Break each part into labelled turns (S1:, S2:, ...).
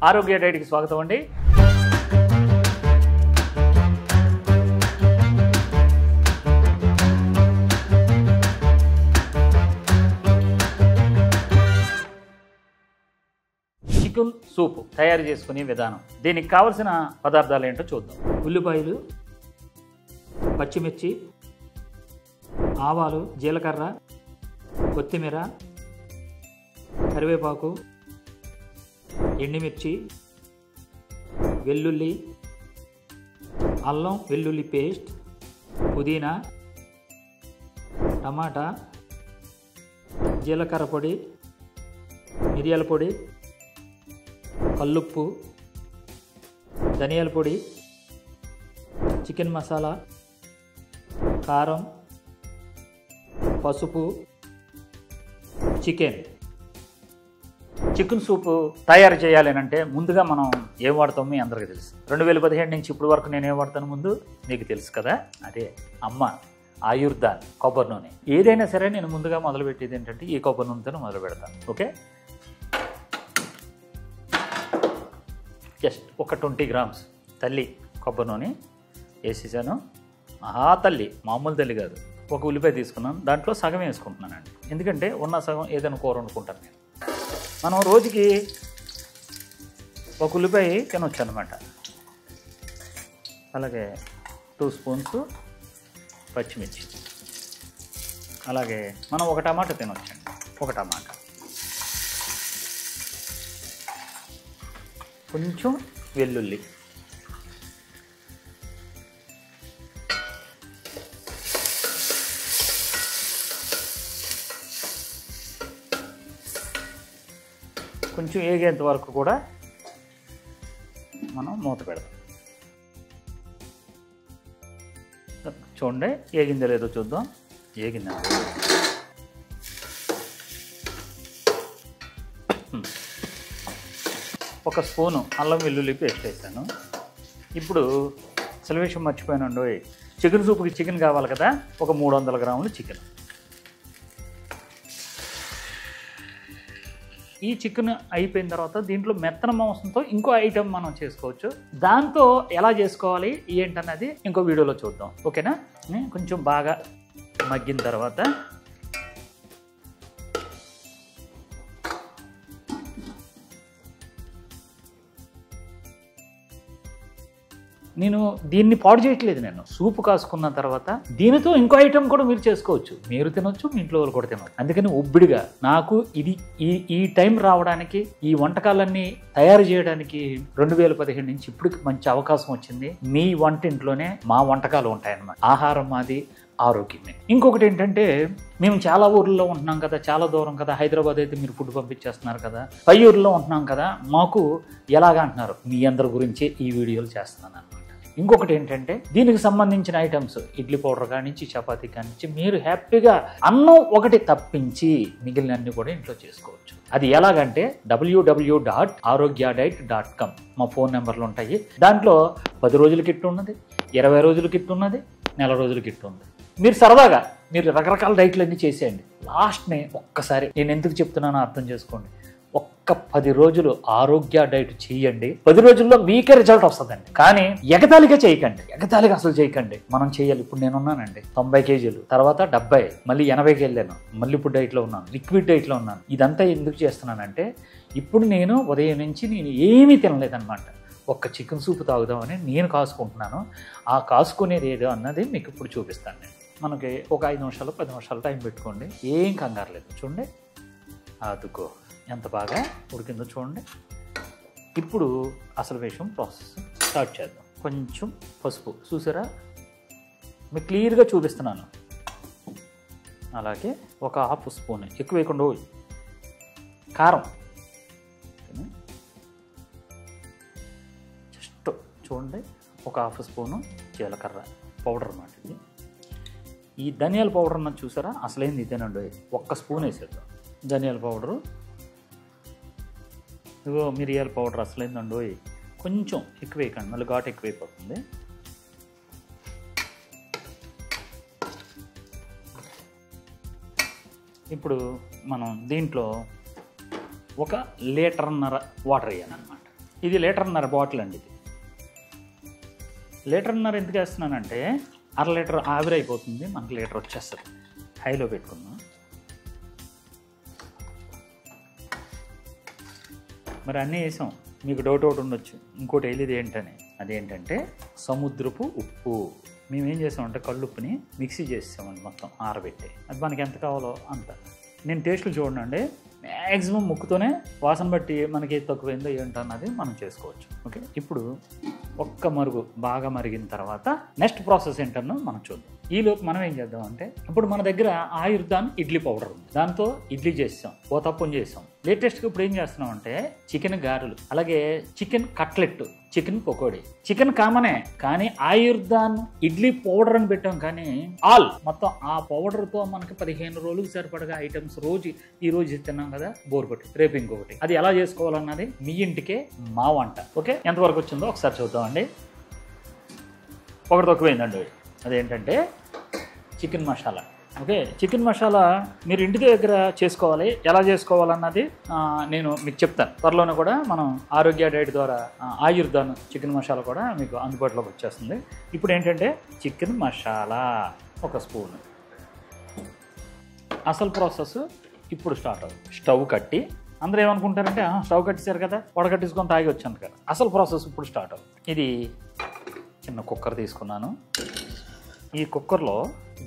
S1: ఆరోగ్య డైట్కి స్వాగతం అండి. చికెన్ సూప్ తయారు చేసుకునే విధానం. దీనికి కావలసిన పదార్థాలు ఏంటో చూద్దాం. ఉల్లిపాయలు, పచ్చిమిర్చి, ఆవాలు, జీలకర్ర, కొత్తిమీర, కరివేపాకు, ఎండుమిర్చి, వెల్లుల్లి, అల్లం వెల్లుల్లి పేస్ట్, పుదీనా, టమాటా, జీలకర్ర పొడి, మిరియాల పొడి, కల్లుప్పు, ధనియాల పొడి, చికెన్ మసాలా, కారం, పసుపు, చికెన్ సూపు తయారు చేయాలి అంటే ముందుగా మనం ఏం వాడతామో మీ అందరికీ తెలుసు. 2017 నుంచి ఇప్పుడు వరకు నేను ఏం వాడతాను ముందు మీకు తెలుసు కదా. అదే అమ్మ ఆయుర్దాన్ కొబ్బరి నూనె. ఏదైనా సరే నేను ముందుగా మొదలుపెట్టేది ఏంటంటే ఈ కొబ్బరి నూనెతో మొదలు పెడతాను. ఓకే, జస్ట్ ఒక 20 గ్రామ్స్ తల్లి కొబ్బరి నూనె వేసేసాను. తల్లి మామూలు తల్లి కాదు. ఒక ఉల్లిపాయ తీసుకున్నాను, దాంట్లో సగం వేసుకుంటున్నానండి. ఎందుకంటే ఉన్న సగం ఏదైనా కూర వండుకుంటాను నేను. మనం రోజుకి ఒక ఉల్లిపాయ తినొచ్చు అనమాట. అలాగే 2 స్పూన్స్ పచ్చిమిర్చి, అలాగే మనం ఒక టమాటా తినొచ్చండి. ఒక టమాటా, కొంచెం వెల్లుల్లి, కొంచెం ఏగేంత వరకు కూడా మనం మూత పెడదాం. చూడండి ఏగిందో లేదో చూద్దాం. ఏగిందండి. ఒక స్పూను అల్లం వెల్లుల్లి పేస్ట్ వేసాను. ఇప్పుడు అసలు విషయం మర్చిపోయానండి. చికెన్ సూపుకి చికెన్ కావాలి కదా. ఒక 300 గ్రాములు చికెన్. ఈ చికెన్ అయిపోయిన తర్వాత దీంట్లో మెత్తన మాంసంతో ఇంకో ఐటెం మనం చేసుకోవచ్చు. దాంతో ఎలా చేసుకోవాలి ఏంటన్నది ఇంకో వీడియోలో చూద్దాం. ఓకేనా. కొంచెం బాగా మగ్గిన తర్వాత నేను దీన్ని పాడు చేయట్లేదు. నేను సూపు కాసుకున్న తర్వాత దీనితో ఇంకో ఐటెం కూడా మీరు చేసుకోవచ్చు. మీరు తినొచ్చు, మీ ఇంట్లో వాళ్ళు కూడా తినవచ్చు. అందుకని ఒబ్బిడిగా నాకు ఇది ఈ టైం రావడానికి, ఈ వంటకాలన్నీ తయారు చేయడానికి 2015 నుంచి ఇప్పటికి మంచి అవకాశం వచ్చింది. మీ వంటింట్లోనే మా వంటకాలు ఉంటాయన్నమాట. ఆహారం మాది, ఆరోగ్యమే. ఇంకొకటి ఏంటంటే మేము చాలా ఊర్లలో ఉంటున్నాం కదా, చాలా దూరం కదా. హైదరాబాద్ అయితే మీరు ఫుడ్ పంపించేస్తున్నారు కదా. పై ఊర్లో ఉంటున్నాం కదా, మాకు ఎలాగా అంటున్నారు. మీ అందరి గురించి ఈ వీడియోలు చేస్తున్నాను అనమాట. ఇంకొకటి ఏంటంటే దీనికి సంబంధించిన ఐటమ్స్ ఇడ్లీ పౌడర్ కానించి, చపాతీ కానించి మీరు హ్యాపీగా అన్నం ఒకటి తప్పించి మిగిలినన్ని కూడా ఇంట్లో చేసుకోవచ్చు. అది ఎలాగంటే www.arogyadiet.com మా ఫోన్ నెంబర్లు ఉంటాయి. దాంట్లో 10 రోజుల కిట్ ఉన్నది, 20 రోజుల కిట్ ఉన్నది, నెల రోజుల కిట్ ఉంది. మీరు సరదాగా మీరు రకరకాల డైట్లన్నీ చేసేయండి. లాస్ట్ని ఒక్కసారి నేను ఎందుకు చెప్తున్నానో అర్థం చేసుకోండి. ఒక్క 10 రోజులు ఆరోగ్య డైట్ చేయండి. 10 రోజుల్లో మీకే రిజల్ట్ వస్తుందండి. కానీ ఎగతాళిగా చేయకండి, ఎగతాళిగా అసలు చేయకండి. మనం చేయాలి. ఇప్పుడు నేనున్నానండి 90 కేజీలు, తర్వాత 70, మళ్ళీ 80కి వెళ్ళాను, మళ్ళీ ఇప్పుడు డైట్లో ఉన్నాను, లిక్విడ్ డైట్లో ఉన్నాను. ఇదంతా ఎందుకు చేస్తున్నానంటే ఇప్పుడు నేను ఉదయం నుంచి నేను ఏమీ తినలేదన్నమాట. ఒక్క చికెన్ సూప్ తాగుదామని నేను కాసుకుంటున్నాను. ఆ కాసుకునేది ఏదో అన్నది మీకు ఇప్పుడు చూపిస్తాను నేను. మనకి ఒక 5 నిమిషాలు 10 నిమిషాలు టైం పెట్టుకోండి. ఏం కంగారు లేదు. చూడండి అదుకో ఎంత బాగా ఉడికిందో చూడండి. ఇప్పుడు అసలు విషయం ప్రాసెస్ స్టార్ట్ చేద్దాం. కొంచెం పసుపు చూసారా, మీకు క్లియర్గా చూపిస్తున్నాను. అలాగే ఒక 1/2 స్పూన్, ఎక్కువ వేయకుండా, కారం జస్ట్ చూడండి. ఒక 1/2 స్పూను జీలకర్ర పౌడర్ అన్నమాట. ఇది ఈ ధనియాల పౌడర్ అన్నది చూసారా, అసలేంది ఇదేనండి. 1 స్పూన్ వేసేద్దాం ధనియాల పౌడరు. ఇగో మిరియాల పౌడర్ అసలేందండి. కొంచెం ఎక్కువ వేయకండి, మళ్ళీ ఘాటు ఎక్కువైపోతుంది. ఇప్పుడు మనం దీంట్లో 1.5 లీటర్ వాటర్ వేయాలన్నమాట. ఇది 1.5 లీటర్ బాటిల్ అండి. ఇది 1.5 లీటర్ ఎందుకు వేస్తున్నానంటే 1/2 లీటర్ ఆవిరి అయిపోతుంది, మనకి 1 లీటర్ వచ్చేస్తుంది. హైలో పెట్టుకుందాం. మరి అన్నీ వేసాం. మీకు డౌట్ ఒకటి ఉండొచ్చు, ఇంకోటి వెళ్ళేది ఏంటని. అదేంటంటే సముద్రపు ఉప్పు. మేమేం చేసామంటే కళ్ళుప్పుని మిక్సీ చేసామండి, మొత్తం ఆరబెట్టి. అది మనకి ఎంత కావాలో అంత. నేను టేస్ట్లు చూడండి, మ్యాక్సిమం ముక్కుతోనే వాసన బట్టి మనకి తక్కువైందో ఏంటన్నది మనం చేసుకోవచ్చు. ఓకే, ఇప్పుడు ఒక్క మరుగు బాగా మరిగిన తర్వాత నెక్స్ట్ ప్రాసెస్ ఏంటన్నో మనం చూద్దాం. ఈలోపు మనం ఏం చేద్దాం అంటే, ఇప్పుడు మన దగ్గర ఆయుర్దాన్ ఇడ్లీ పౌడర్ ఉంది, దాంతో ఇడ్లీ చేసాం, ఓతప్పం చేసాం. లేటెస్ట్గా ఇప్పుడు ఏం చేస్తున్నాం అంటే చికెన్ గారెలు, అలాగే chicken cutlet, chicken pakodi. Chicken కామనే, కానీ ఆయుర్దాన్ ఇడ్లీ పౌడర్ అని పెట్టాం. కానీ ఆల్ మొత్తం ఆ పౌడర్తో మనకి 15 రోజులకు సరిపడగా ఐటమ్స్ ఈ రోజు తిన్నాం కదా, బోర్ కొట్టి రేపు ఇంకొకటి. అది ఎలా చేసుకోవాలన్నది మీ ఇంటికే మా వంట. ఓకే, ఎంతవరకు వచ్చిందో ఒకసారి చూద్దామండి. ఒకటి తక్కువైందండి. అదేంటంటే chicken masala. Okay, chicken masala మీరు ఇంటి దగ్గర చేసుకోవాలి. ఎలా చేసుకోవాలన్నది నేను మీకు చెప్తాను. త్వరలోనే కూడా మనం ఆరోగ్య డైట్ ద్వారా ఆయుర్దాన్ చికెన్ మసాలా కూడా మీకు అందుబాటులోకి వచ్చేస్తుంది. ఇప్పుడు ఏంటంటే చికెన్ మసాలా 1 స్పూన్. అసలు ప్రాసెస్ ఇప్పుడు స్టార్ట్ అవుతుంది. స్టవ్ కట్టి, అందరూ ఏమనుకుంటారంటే స్టవ్ కట్టేశారు కదా, వడకట్టేసుకొని తాగి వచ్చాను కదా. అసలు ప్రాసెస్ ఇప్పుడు స్టార్ట్ అవుతుంది. ఇది చిన్న కుక్కర్ తీసుకున్నాను. ఈ కుక్కర్లో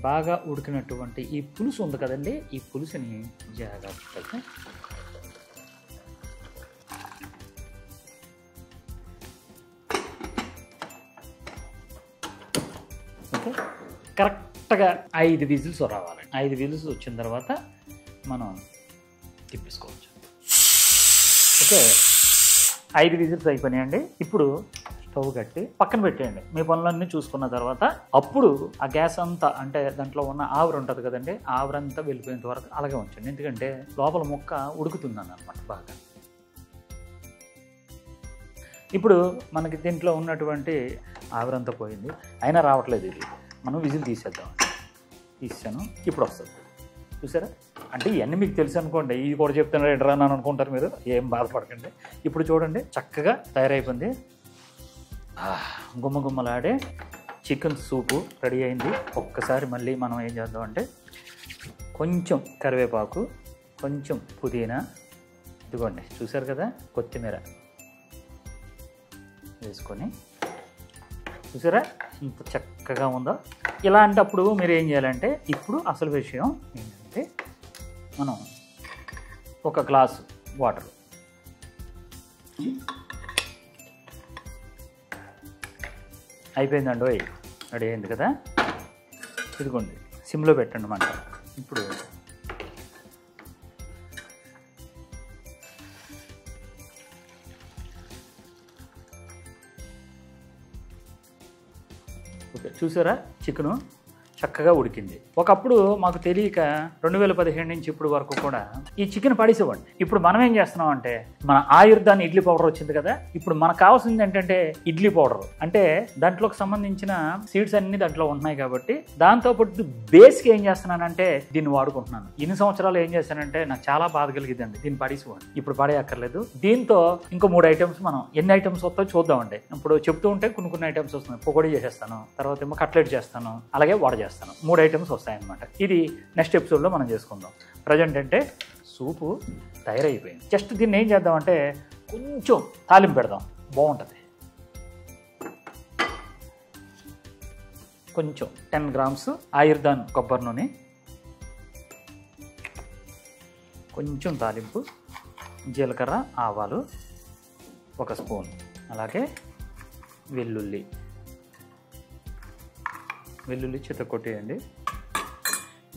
S1: బాగా ఉడికినటువంటి ఈ పులుసు ఉంది కదండి, ఈ పులుసుని జాగ్రత్తగా ఓకే కరెక్ట్గా 5 విజిల్స్ రావాలి. 5 విజిల్స్ వచ్చిన తర్వాత మనం తిప్పేసుకోవచ్చు. ఓకే, 5 విజిల్స్ అయిపోయినాయండి. ఇప్పుడు స్టవ్ కట్టి పక్కన పెట్టేయండి. మీ పనులన్నీ చూసుకున్న తర్వాత అప్పుడు ఆ గ్యాస్ అంతా, అంటే దాంట్లో ఉన్న ఆవిరి ఉంటుంది కదండి, ఆవిరంతా వెళ్ళిపోయేంత వరకు అలాగే ఉంచండి. ఎందుకంటే లోపల ముక్క ఉడుకుతుందని అనమాట బాగా. ఇప్పుడు మనకి దీంట్లో ఉన్నటువంటి ఆవిరంతా పోయింది, అయినా రావట్లేదు. ఇది మనం విజిల్ తీసేద్దాం. తీసాను, ఇప్పుడు వస్తుంది. చూసారా? అంటే ఇవన్నీ మీకు తెలుసు అనుకోండి, ఇది కూడా చెప్తున్నారు ఎడరా అని అనుకుంటారు మీరు. ఏం బాధపడకండి. ఇప్పుడు చూడండి, చక్కగా తయారైపోయింది. గుమ్మగుమ్మలాడే చికెన్ సూపు రెడీ అయింది. ఒక్కసారి మళ్ళీ మనం ఏం చేద్దాం అంటే, కొంచెం కరివేపాకు, కొంచెం పుదీనా, ఇదిగోండి చూసారు కదా, కొత్తిమీర వేసుకొని, చూసారా ఇంత చక్కగా ఉందో. ఇలాంటప్పుడు మీరు ఏం చేయాలంటే, ఇప్పుడు అసలు విషయం ఏంటంటే, మనం 1 గ్లాసు వాటర్ అయిపోయిందండి. రెడీ అయింది కదా. ఇదిగోండి, సిమ్లో పెట్టండి మంట. ఇప్పుడు ఓకే, చూసారా చికెను చక్కగా ఉడికింది. ఒకప్పుడు మాకు తెలియక 2015 నుంచి ఇప్పుడు వరకు కూడా ఈ చికెన్ పడేసేవాడిని. ఇప్పుడు మనం ఏం చేస్తున్నాం అంటే, మన ఆయుర్దాన్ ఇడ్లీ పౌడర్ వచ్చింది కదా, ఇప్పుడు మనకు కావాల్సింది ఏంటంటే ఇడ్లీ పౌడర్. అంటే దాంట్లోకి సంబంధించిన సీడ్స్ అన్ని దాంట్లో ఉంటున్నాయి కాబట్టి, దాంతోపాటు బేస్కి ఏం చేస్తున్నానంటే దీన్ని వాడుకుంటున్నాను. ఇన్ని సంవత్సరాలు ఏం చేశానంటే నాకు చాలా బాధ కలిగిద్దండి, దీన్ని పడేసేవాడిని. ఇప్పుడు పడేయక్కర్లేదు. దీంతో ఇంకో 3 ఐటమ్స్ మనం ఎన్ని ఐటమ్స్ వస్తాయో చూద్దామండి. ఇప్పుడు చెప్తూ ఉంటే కొన్ని ఐటమ్స్ వస్తున్నాయి. పకోడీ చేసేస్తాను, తర్వాత ఏమో కట్లెట్ చేస్తాను, అలాగే వడ చేస్తాను. 3 ఐటమ్స్ వస్తాయన్నమాట. ఇది నెక్స్ట్ ఎపిసోడ్లో మనం చేసుకుందాం. ప్రజెంట్ అంటే సూపు తయారైపోయింది. జస్ట్ దీన్ని ఏం చేద్దామంటే కొంచెం తాలింపు పెడదాం, బాగుంటుంది. కొంచెం 10 గ్రామ్స్ ఆయుర్దాన్ కొబ్బరి నూనె, కొంచెం తాలింపు, జీలకర్ర, ఆవాలు 1 స్పూన్, అలాగే వెల్లుల్లి చితకొట్టేయండి.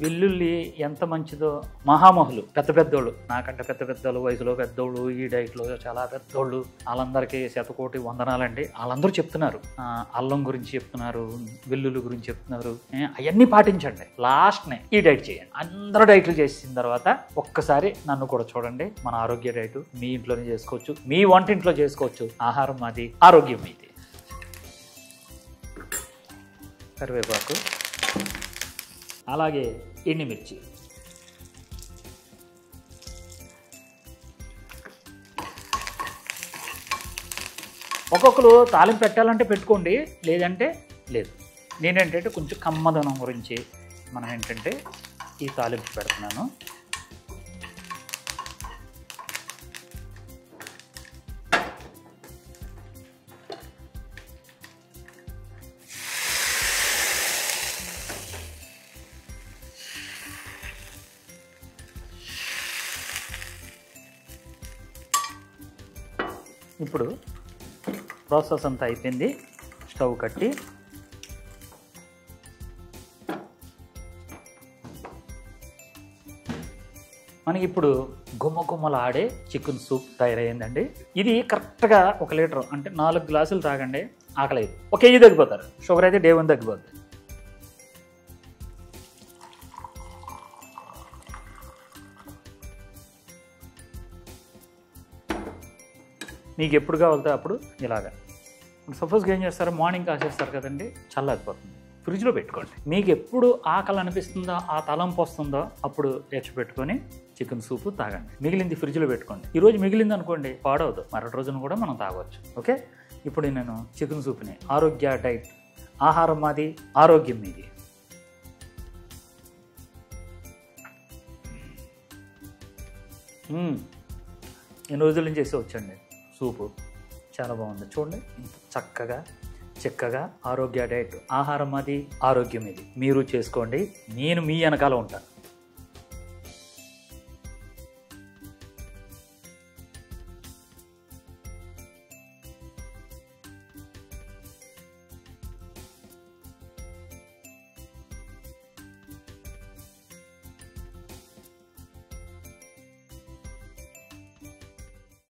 S1: వెల్లుల్లి ఎంత మంచిదో, మహామహులు పెద్దోళ్ళు, నాకంటే పెద్దోళ్ళు, వయసులో పెద్దోళ్ళు, ఈ డైట్లో చాలా పెద్దోళ్ళు, వాళ్ళందరికీ శతకోటి వందనాలండి. వాళ్ళందరూ చెప్తున్నారు, అల్లం గురించి చెప్తున్నారు, వెల్లుల్లి గురించి చెప్తున్నారు. అవన్నీ పాటించండి. లాస్ట్నే ఈ డైట్ చేయండి. అందరూ డైట్లు చేసిన తర్వాత ఒక్కసారి నన్ను కూడా చూడండి. మన ఆరోగ్య డైట్ మీ ఇంట్లోనే చేసుకోవచ్చు, మీ వంటింట్లో చేసుకోవచ్చు. ఆహారం మాది, ఆరోగ్యం మీది. కరివేపాకు, అలాగే ఎండుమిర్చి, ఒక్కొక్కరు తాలింపు పెట్టాలంటే పెట్టుకోండి, లేదంటే లేదు. నేనేంటంటే కొంచెం కమ్మదనం గురించి మనం ఏంటంటే ఈ తాలింపు పెడుతున్నాను. ఇప్పుడు ప్రాసెస్ అంతా అయిపోయింది. స్టవ్ కట్టి మనకి ఇప్పుడు గుమ్మలాడే చికెన్ సూప్ తయారయ్యిందండి. ఇది కరెక్ట్గా 1 లీటర్ అంటే 4 గ్లాసులు తాగండి, ఆకలి 1 కేజీ తగ్గిపోతారు. షుగర్ అయితే డే 1 తగ్గిపోద్ది. మీకు ఎప్పుడు కావాలితే అప్పుడు ఇలాగా. సపోజ్గా ఏం చేస్తారు, మార్నింగ్ కాసేస్తారు కదండి, చల్లారిపోతుంది. ఫ్రిడ్జ్లో పెట్టుకోండి. మీకు ఎప్పుడు ఆకలి అనిపిస్తుందో, ఆ తలంపు వస్తుందో అప్పుడు పెట్టుకొని చికెన్ సూపు తాగండి. మిగిలింది ఫ్రిడ్జ్లో పెట్టుకోండి. ఈరోజు మిగిలింది అనుకోండి, పాడవద్దు, మరొక రోజున కూడా మనం తాగవచ్చు. ఓకే, ఇప్పుడు నేను చికెన్ సూప్ని ఆరోగ్య డైట్, ఆహారం మాది ఆరోగ్యం మీది. ఎన్ని రోజుల నుంచి చేసి వచ్చండి సూపు, చాలా బాగుంది. చూడండి చక్కగా ఆరోగ్య డైట్, ఆహారం అది ఆరోగ్యం ఇది. మీరు చేసుకోండి, నేను మీ వెనకాల ఉంటాను.